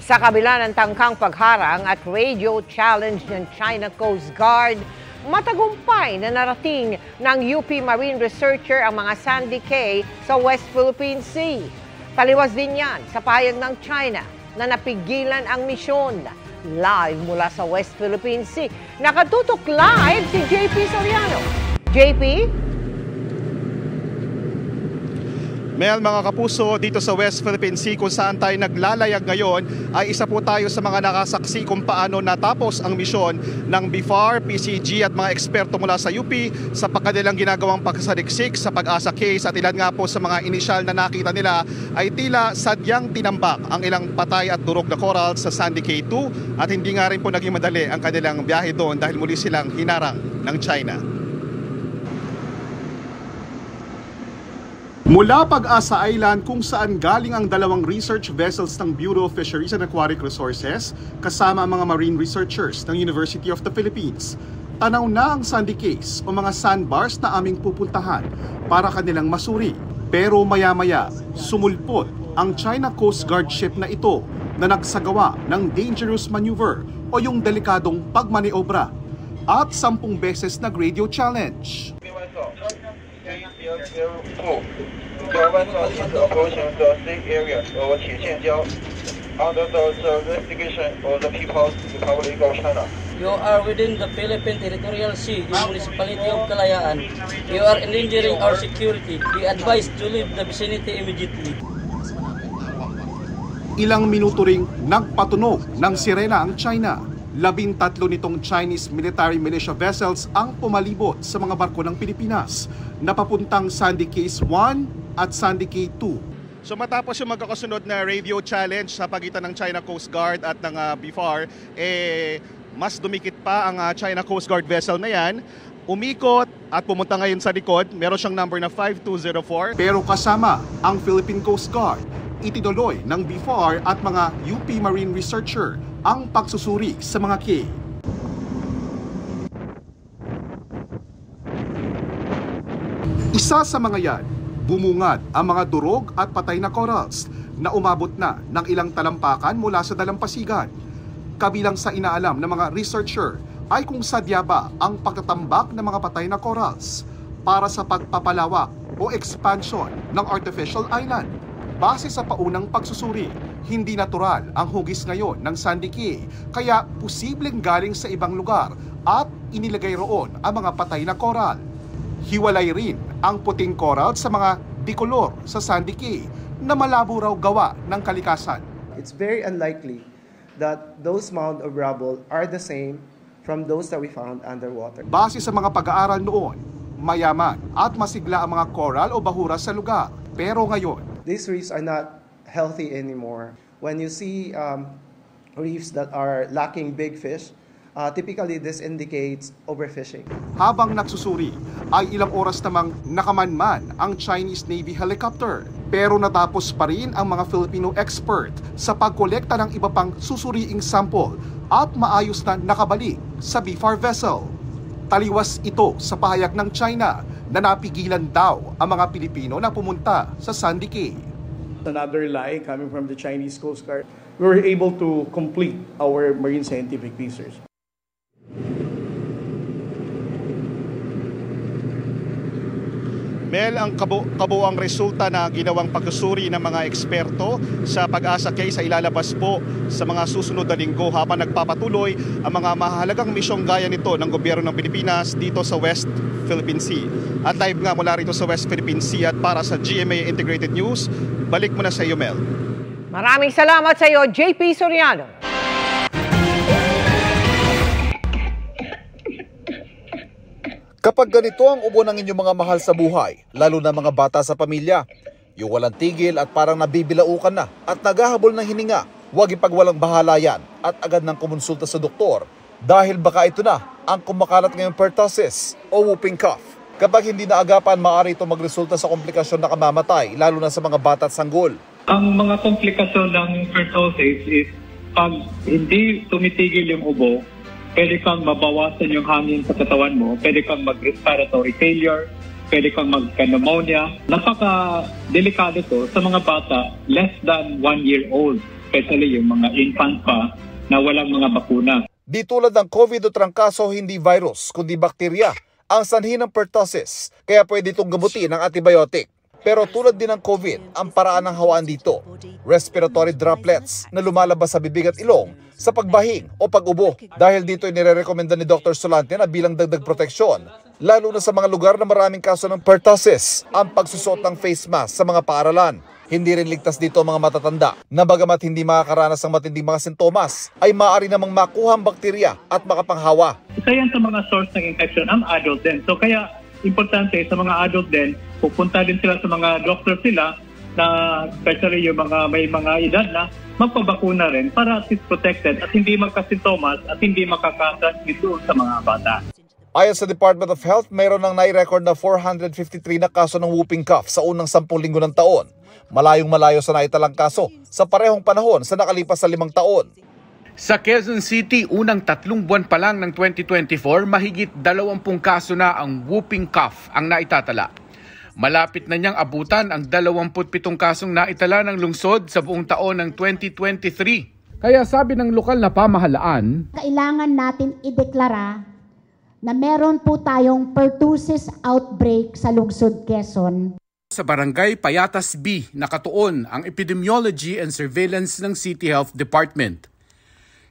Sa kabila ng tangkang pagharang at radio challenge ng China Coast Guard, matagumpay na narating ng UP Marine Researcher ang mga Sandy Cay sa West Philippine Sea. Taliwas din yan sa pahayag ng China na napigilan ang misyon. Live mula sa West Philippine Sea, nakatutok live si JP Soriano. JP? Mel, mga kapuso, dito sa West Philippine Sea kung saan tayo naglalayag ngayon ay isa po tayo sa mga nakasaksi kung paano natapos ang misyon ng BIFAR, PCG at mga eksperto mula sa UP sa pagkanilang ginagawang pagsaliksik sa Pag-asa case, at ilan nga po sa mga inisyal na nakita nila ay tila sadyang tinambak ang ilang patay at durog na coral sa Sandy Cay 2, at hindi nga rin po naging madali ang kanilang biyahe doon dahil muli silang hinarang ng China. Mula Pag-asa Island kung saan galing ang dalawang research vessels ng Bureau of Fisheries and Aquatic Resources kasama ang mga marine researchers ng University of the Philippines, tanaw na ang Sandy Cays o mga sandbars na aming pupuntahan para kanilang masuri. Pero maya-maya, sumulpot ang China Coast Guard ship na ito na nagsagawa ng dangerous maneuver o yung delikadong pagmaniobra at 10 beses nag-radio challenge. You are within the Philippine Territorial Sea, the municipality of Kalayaan. You are endangering our security. We advise to leave the vicinity immediately. Ilang minuto ring nagpatunog ng sirena ang China. 13 nitong Chinese military militia vessels ang pumalibot sa mga barko ng Pilipinas na papuntang Sandy Cays 1 at Sandy Cay 2. So matapos yung magkakasunod na radio challenge sa pagitan ng China Coast Guard at ng BIFAR, mas dumikit pa ang China Coast Guard vessel na yan. Umikot at pumunta ngayon sa likod. Meron siyang number na 5204. Pero kasama ang Philippine Coast Guard, itinuloy ng BIFAR at mga UP Marine Researcher ang pagsusuri sa mga cay. Isa sa mga yan, bumungad ang mga durog at patay na corals na umabot na ng ilang talampakan mula sa dalampasigan. Kabilang sa inaalam ng mga researcher ay kung sadya ba ang pagtatambak ng mga patay na corals para sa pagpapalawak o expansion ng artificial island. Base sa paunang pagsusuri, hindi natural ang hugis ngayon ng Sandy Cay, kaya posibleng galing sa ibang lugar at inilagay roon ang mga patay na coral. Hiwalay rin ang puting coral sa mga dikolor sa Sandy Cay na malabo raw gawa ng kalikasan. It's very unlikely that those mound of rubble are the same from those that we found underwater. Base sa mga pag-aaral noon, mayaman at masigla ang mga coral o bahura sa lugar. Pero ngayon, these reefs are not healthy anymore. When you see reefs that are lacking big fish, typically this indicates overfishing. Habang nagsusuri, ay ilang oras namang nakamanman ang Chinese Navy helicopter. Pero natapos pa rin ang mga Filipino expert sa pagkolekta ng iba pang susuriing sample at maayos na nakabalik sa BIFAR vessel. Taliwas ito sa pahayag ng China na napigilan daw ang mga Pilipino na pumunta sa Sandy Cay. Another lie coming from the Chinese Coast Guard. We were able to complete our marine scientific research. Mel, ang kabuang resulta na ginawang pagsusuri ng mga eksperto sa Pag-asa case ay ilalabas po sa mga susunod na linggo habang nagpapatuloy ang mga mahalagang misyong gaya nito ng gobyerno ng Pilipinas dito sa West Philippine Sea. At live nga mula rito sa West Philippine Sea at para sa GMA Integrated News, balik mo na sa iyo, Mel. Maraming salamat sa iyo, JP Soriano. Kapag ganito ang ubo ng inyong mga mahal sa buhay, lalo na mga bata sa pamilya, yung walang tigil at parang nabibilaukan na at naghahabol ng hininga, huwag ipagwalang bahala yan at agad nang kumonsulta sa doktor dahil baka ito na ang kumakalat ngayong pertussis o whooping cough. Kapag hindi naagapan, maaari ito magresulta sa komplikasyon na kamamatay, lalo na sa mga bata at sanggol. Ang mga komplikasyon ng pertussis is pag hindi tumitigil yung ubo, pwede kang mabawasan yung hangin sa katawan mo, pwede kang mag-respiratory failure, pwede kang magka-pneumonia. Napaka-delikado to sa mga bata less than 1 year old. especially yung mga infant pa na walang mga bakuna. Di tulad ng COVID o trangkaso, hindi virus, kundi bakterya ang sanhi ng pertussis, kaya pwede itong gamutin ng antibiotic. Pero tulad din ng COVID, ang paraan ng hawaan dito, respiratory droplets na lumalabas sa bibig at ilong sa pagbahing o pag-ubo. Dahil dito inirekomenda ni Dr. Solante na bilang dagdag proteksyon, lalo na sa mga lugar na maraming kaso ng pertussis, ang pagsusuot ng face mask sa mga paaralan. Hindi rin ligtas dito ang mga matatanda na bagamat hindi makakaranas ng matinding mga sintomas, ay maaari namang makuha ang bakterya at makapanghawa. Isa yan sa mga source ng infection ang adult din. So kaya importante sa mga adult din, pupunta din sila sa mga doctor sila na especially yung mga may mga edad na magpabakuna rin para at least protected at hindi magkasintomas at hindi makakatransmit doon sa mga bata. Ayon sa Department of Health, mayroon ng nai-record na 453 na kaso ng whooping cough sa unang 10 linggo ng taon. Malayong-malayo sa naitalang kaso sa parehong panahon sa nakalipas sa 5 taon. Sa Quezon City, unang 3 buwan pa lang ng 2024, mahigit 20 kaso na ang whooping cough ang naitatala. Malapit na niyang abutan ang 27 kasong naitala ng lungsod sa buong taon ng 2023. Kaya sabi ng lokal na pamahalaan, kailangan natin ideklara na meron po tayong pertussis outbreak sa lungsod Quezon. Sa Barangay Payatas B, nakatuon ang Epidemiology and Surveillance ng City Health Department.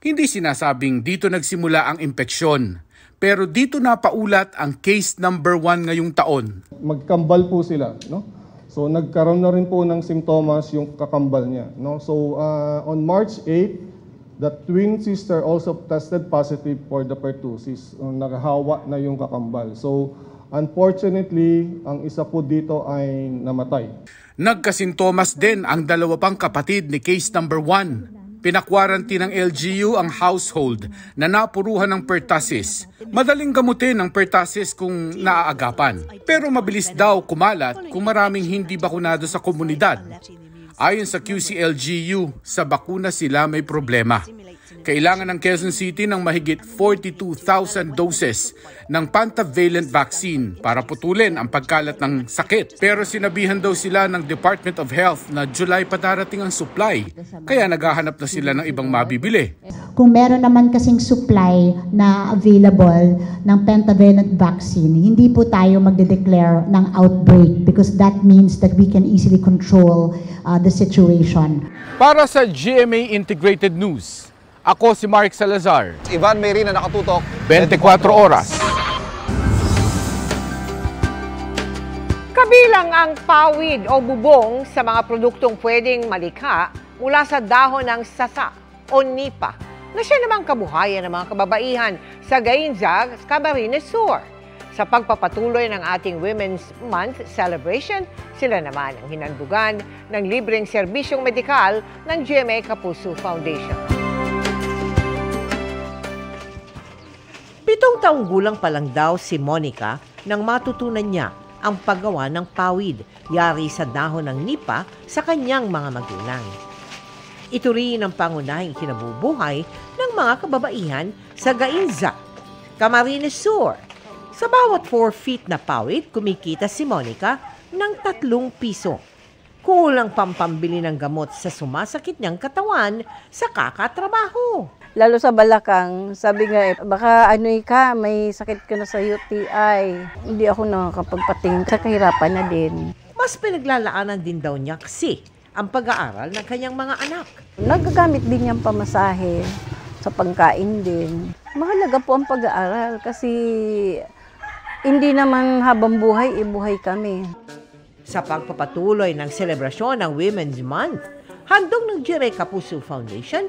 Hindi sinasabing dito nagsimula ang impeksyon, pero dito napaulat ang case number 1 ngayong taon. Magkambal po sila, no? So nagkaroon na rin po ng simptomas yung kakambal niya, no? So on March 8, the twin sister also tested positive for the pertussis. Naghahawa na yung kakambal. So unfortunately, ang isa po dito ay namatay. Nagkasintomas din ang 2 pang kapatid ni case number 1. Pinakwarantin ng LGU ang household na napuruhan ng pertussis. Madaling gamutin ang pertussis kung naaagapan. Pero mabilis daw kumalat kung maraming hindi bakunado sa komunidad. Ayon sa QCLGU, sa bakuna sila may problema. Kailangan ng Quezon City ng mahigit 42,000 doses ng pentavalent vaccine para putulin ang pagkalat ng sakit. Pero sinabihan daw sila ng Department of Health na July pa darating ang supply, kaya naghahanap na sila ng ibang mabibili. Kung meron naman kasing supply na available ng pentavalent vaccine, hindi po tayo magde-declare ng outbreak because that means that we can easily control the situation. Para sa GMA Integrated News, ako si Mark Salazar. Ivan Mary na nakatutok 24 oras. Kabilang ang pawid o bubong sa mga produktong pwedeng malikha mula sa dahon ng sasa o nipa na siya namang kabuhayan ng mga kababaihan sa Gainza, Camarines Sur. Sa pagpapatuloy ng ating Women's Month celebration, sila naman ang hinandugan ng libreng serbisyong medikal ng GMA Kapuso Foundation. 7 taong gulang pa lang daw si Monica nang matutunan niya ang paggawa ng pawid yari sa dahon ng nipa sa kanyang mga magulang. Ito rin ang pangunahing kinabubuhay ng mga kababaihan sa Gainza, Camarines Sur. Sa bawat 4 feet na pawid, kumikita si Monica ng 3 piso. Kulang pampambili ng gamot sa sumasakit niyang katawan sa kakatrabaho. Lalo sa balakang, sabi nga baka may sakit ka na sa UTI. Hindi ako nakakapagpatingin, sa kahirapan na din. Mas pinaglalaanan din daw niya kasi ang pag-aaral ng kanyang mga anak. Nagagamit din niyang pamasahe sa pagkain din. Mahalaga po ang pag-aaral kasi hindi naman habang buhay, ibuhay kami. Sa pagpapatuloy ng selebrasyon ng Women's Month, handog ng GMA Kapuso Foundation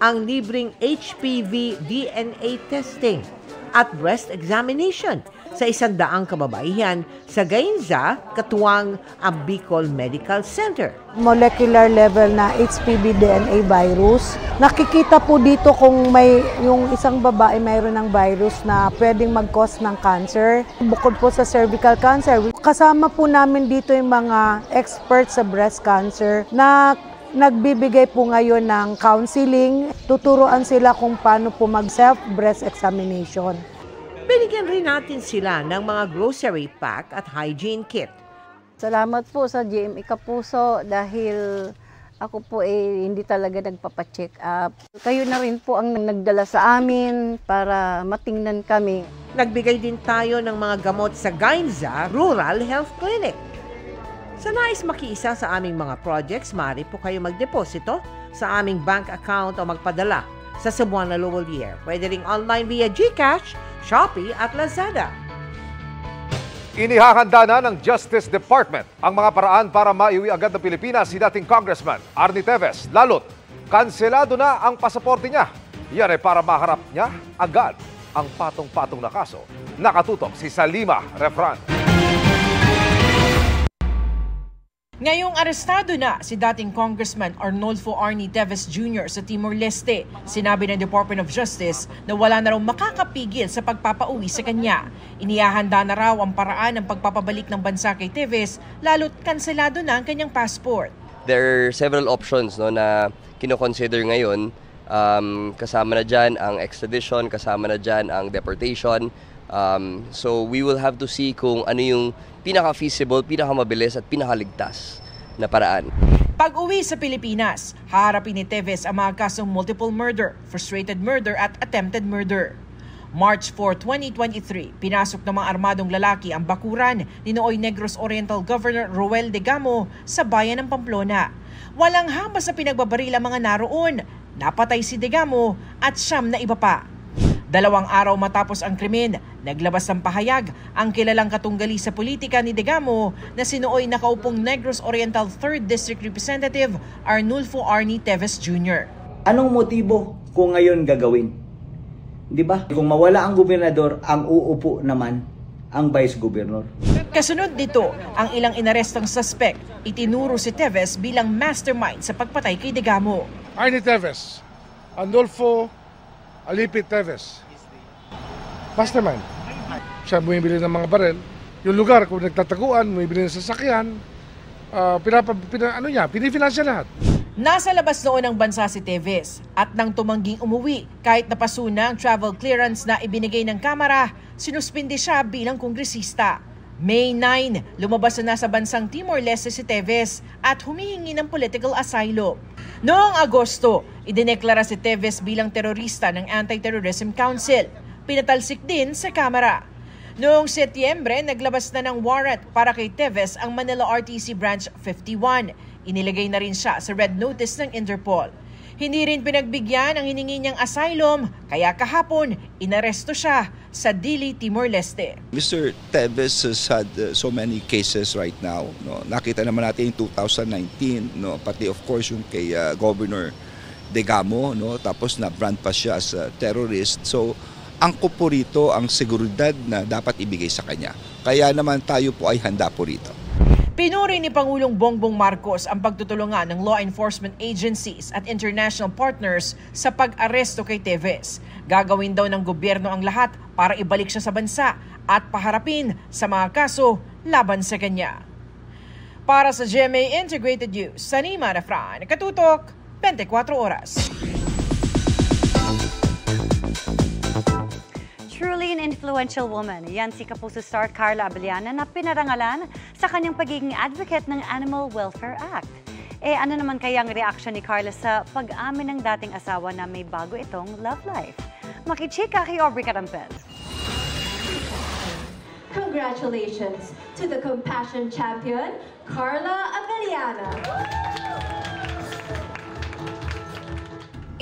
ang libreng HPV DNA testing at breast examination sa 100 kababaihan sa Gainza, katuwang ang Bicol Medical Center. Molecular level na HPV DNA virus. Nakikita po dito kung may yung isang babae mayroon ng virus na pwedeng mag-cause ng cancer. Bukod po sa cervical cancer, kasama po namin dito yung mga experts sa breast cancer na nagbibigay po ngayon ng counseling. Tuturuan sila kung paano po mag-self-breast examination. Binigyan rin natin sila ng mga grocery pack at hygiene kit. Salamat po sa GMA Kapuso dahil Ako po hindi talaga nagpapacheck up. Kayo na rin po ang nagdala sa amin para matingnan kami. Nagbigay din tayo ng mga gamot sa Gainza Rural Health Clinic. Sa nais makiisa sa aming mga projects, maaari po kayo magdeposito sa aming bank account o magpadala sa Cebuana Lowolier. Pwede ring online via GCash, Shopee at Lazada. Inihahanda na ng Justice Department ang mga paraan para maiuwi agad ng Pilipinas si dating Congressman Arnie Teves. Lalo't, kanselado na ang pasaporte niya. Yan ay para maharap niya agad ang patong-patong na kaso. Nakatutok si Salima Refran. Ngayong arestado na si dating Congressman Arnolfo Arnie Teves Jr. sa Timor-Leste. Sinabi ng Department of Justice na wala na raw makakapigil sa pagpapauwi sa kanya. Inihahanda na raw ang paraan ng pagpapabalik ng bansa kay Teves, lalo't kanselado na ang kanyang passport. There are several options na kino-consider ngayon. Kasama na dyan ang extradition, kasama na dyan ang deportation. So we will have to see kung ano yung pinaka-feasible, pinaka-mabilis at pinakaligtas na paraan. Pag-uwi sa Pilipinas, haharapin ni Teves ang mga kasong multiple murder, frustrated murder at attempted murder. March 4, 2023, pinasok ng mga armadong lalaki ang bakuran ni nooy Negros Oriental Governor Roel Degamo sa bayan ng Pamplona. Walang hampas sa pinagbabaril ang mga naroon. Napatay si Degamo at 9 na iba pa. 2 araw matapos ang krimen, naglabas ng pahayag ang kilalang katunggali sa politika ni Degamo na sinooy nakaupong Negros Oriental 3rd District Representative Arnulfo Arnie Teves Jr. Anong motibo kung ngayon gagawin? Di ba? Kung mawala ang gobernador, ang uupo naman ang vice governor. Kasunod dito, ang ilang inarestong suspect, itinuro si Teves bilang mastermind sa pagpatay kay Degamo. Arnie Teves, Arnolfo Alipit Teves, mastermind. Siya bumibili ng mga barel. Yung lugar kung nagtataguan, bumibili ng sasakyan, pinifinansya lahat. Nasa labas noon ng bansa si Teves at nang tumangging umuwi kahit napasuna ang travel clearance na ibinigay ng Kamara, sinuspindi siya bilang kongresista. May 9, lumabas na sa bansang Timor-Leste si Teves at humihingi ng political asylum. Noong Agosto, idineklara si Teves bilang terorista ng Anti-Terrorism Council. Pinatalsik din sa Kamara. Noong Setyembre, naglabas na ng warrant para kay Teves ang Manila RTC Branch 51. Inilagay na rin siya sa red notice ng Interpol. Hindi rin pinagbigyan ang hiningi niyang asylum, kaya kahapon, inaresto siya sa Dili, Timor-Leste. Mr. Teves has had so many cases right now. No? Nakita naman natin yung 2019, no? Pati of course yung kay Governor Degamo, no? Tapos na-brand pa siya as a terrorist. So, angkop po rito ang seguridad na dapat ibigay sa kanya. Kaya naman tayo po ay handa po rito. Pinuri ni Pangulong Bongbong Marcos ang pagtutulungan ng law enforcement agencies at international partners sa pag-aresto kay Teves. Gagawin daw ng gobyerno ang lahat para ibalik siya sa bansa at paharapin sa mga kaso laban sa kanya. Para sa GMA Integrated News, Salima Refran, Katutok, 24 Oras. Truly an influential woman, yan si Kapuso star Carla Abellana na pinarangalan sa kanyang pagiging advocate ng Animal Welfare Act. Ano naman kaya ang reaksyon ni Carla sa pag-amin ng dating asawa na may bago itong love life? Makichika kay Aubrey Carampel. Congratulations to the compassion champion, Carla Abellana.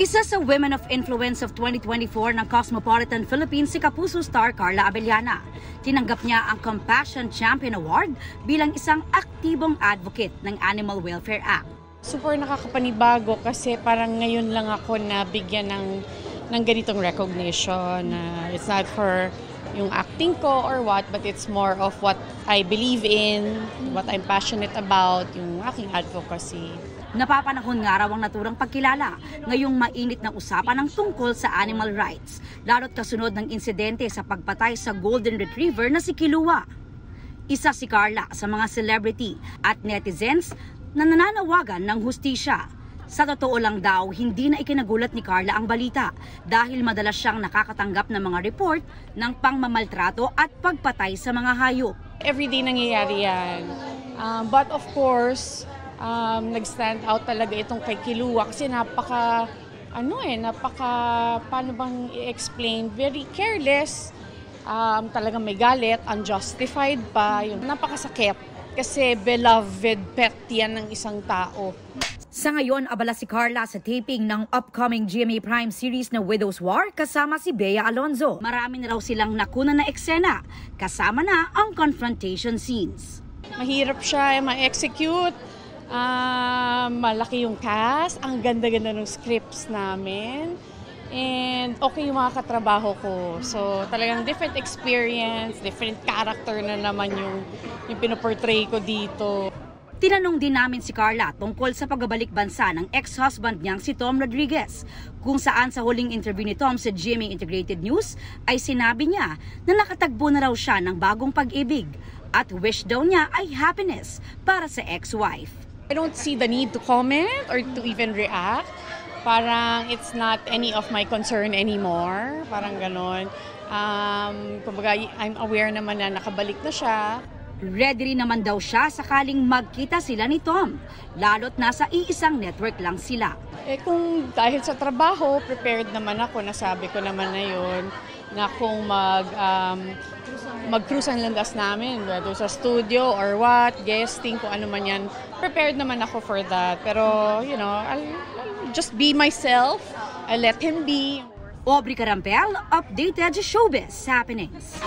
Isa sa Women of Influence of 2024 ng Cosmopolitan Philippines si Kapuso star Carla Abellana. Tinanggap niya ang Compassion Champion Award bilang isang aktibong advocate ng Animal Welfare Act. Super nakakapanibago kasi parang ngayon lang ako nabigyan ng ganitong recognition. It's not for yung acting ko or what, but it's more of what I believe in, what I'm passionate about, yung aking advocacy. Napapanahon nga raw ang naturang pagkilala ngayong mainit na usapan ng tungkol sa animal rights, lalo't kasunod ng insidente sa pagpatay sa Golden Retriever na si Kilua. Isa si Carla sa mga celebrity at netizens na nananawagan ng hustisya. Sa totoo lang daw, hindi na ikinagulat ni Carla ang balita dahil madalas siyang nakakatanggap ng mga report ng pangmamaltrato at pagpatay sa mga hayop. Everyday nangyayari yan. But of course, nag-stand out talaga itong kay Kilua kasi paano bang i-explain? Very careless, talagang may galit, unjustified pa, yung napakasakit kasi beloved pet yan ng isang tao. Sa ngayon, abala si Carla sa taping ng upcoming GMA Prime series na Widow's War kasama si Bea Alonzo. Marami na raw silang nakuna na eksena, kasama na ang confrontation scenes. Mahirap siya ma-execute, malaki yung cast, ang ganda-ganda ng scripts namin, and okay yung mga katrabaho ko. So talagang different experience, different character na naman yung pinoportray ko dito. Tinanong din namin si Carla tungkol sa pagbabalik bansa ng ex-husband niyang si Tom Rodriguez, kung saan sa huling interview ni Tom sa GMA Integrated News ay sinabi niya na nakatagbo na raw siya ng bagong pag-ibig at wish daw niya ay happiness para sa ex-wife. I don't see the need to comment or to even react. Parang it's not any of my concern anymore. Parang ganon. Kumbaga, I'm aware naman na nakabalik na siya. Ready rin naman daw siya sakaling magkita sila ni Tom, lalo't nasa iisang network lang sila. Kung dahil sa trabaho, prepared naman ako, nasabi ko naman na yun, na kung mag-cruise ang landas namin, whether sa studio or what, guesting, kung ano man yan, prepared naman ako for that. Pero, I'll just be myself, I'll let him be. Aubrey Carampel, updated showbiz happenings.